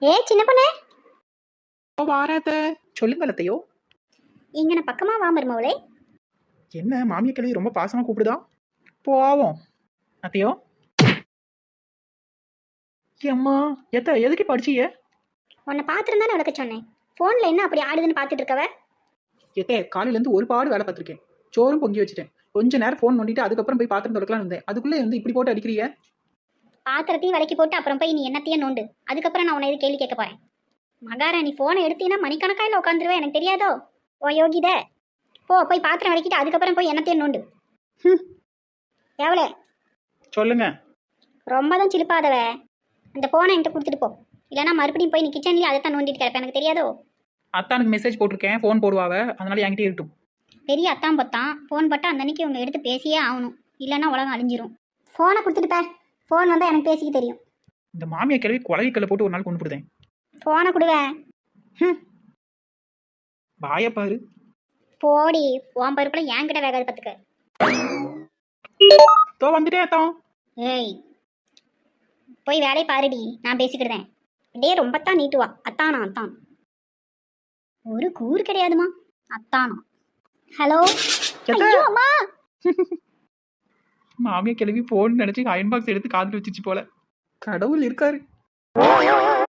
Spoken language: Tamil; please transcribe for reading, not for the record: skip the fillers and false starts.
ஏ சின்ன பொண்ணு, வாராத சொல்லுங்க அத்தையோ. இங்கன பக்கமா வா மருமவளே. என்ன மாமிய கிளவி ரொம்ப பாசமா கூப்பிடுதா? போவோம் அத்தையோ. அம்மா எத்த எதுக்கு படிச்சீங்க? உன்னை பார்த்துருந்தா விளக்க சொன்னேன். ஃபோனில் என்ன அப்படி ஆடுதுன்னு பார்த்துட்டு இருக்கவ? எத்தே காலையில இருந்து ஒரு பாடு வேலை பார்த்துருக்கேன். சோறும் பொங்கி வச்சுட்டேன். கொஞ்ச நேரம் ஃபோன் நோண்டிட்டு அதுக்கப்புறம் போய் பாத்திரம் தொடக்கலாம்னு இருந்தேன். அதுக்குள்ளே வந்து இப்படி போட்டு அடிக்கிறீங்க. பாத்திரத்தையும் விலைக்கு போட்டு அப்புறம் போய் நீ என்னத்தையும் நோண்டு. அதுக்கப்புறம் நான் உன்னை இது கேள்வி கேட்க போறேன். மகாராணி ஃபோனை எடுத்தீங்கன்னா மணிக்கணக்காயில் உட்காந்துருவேன். எனக்கு தெரியாதோ? ஓ யோகித, போய் பாத்திரம் விளக்கிட்டு அதுக்கப்புறம் போய் என்னத்தையும் நோண்டு. எவ்வளே சொல்லுங்க. ரொம்ப தான் சிலிப்பாதவ. அந்த ஃபோனை என்கிட்ட கொடுத்துட்டு போ. இல்லைன்னா மறுபடியும் போய் நீ கிச்சன்லேயே அதை தான் நோண்டிட்டு கிடப்பேன். எனக்கு தெரியாதோ? அத்தானுக்கு மெசேஜ் போட்டிருக்கேன், ஃபோன் போடுவாவ, அதனால என்கிட்ட இருக்கட்டும். பெரிய அத்தான் பொத்தான் ஃபோன் போட்டால் அந்த அன்னைக்கு உங்க எடுத்து பேசியே ஆகணும். இல்லைன்னா உலகம் அழிஞ்சிரும். ஃபோனை கொடுத்துட்டு ஃபோன் வந்தால் எனக்கு பேசிக்க தெரியும். இந்த மாமியா கிளவி குழவிக்கல்ல போட்டு ஒரு நாள் கொண்டு போடுதேன். ஃபோனை கொடுவேன். வாய பாரு. போடி, உன் பருப்புல என்கிட்ட வேகாது பார்த்துக்க. தோ வந்துட்டே அத்தான். ஏய், போய் வேலையை பாருடி, நான் பேசிக்கிடுதேன். அப்படியே ரொம்பத்தான் நீட்டுவா. அத்தானா அத்தான், ஒரு கூறு கிடையாதுமா. அத்தானா. ஹலோ. ஐயோ அம்மா. மாமியா கிளவி போன் நினைச்சு அயன் பாக்ஸ் எடுத்து காதுல வச்சிச்சு போல. கடவுள் இருக்காரு.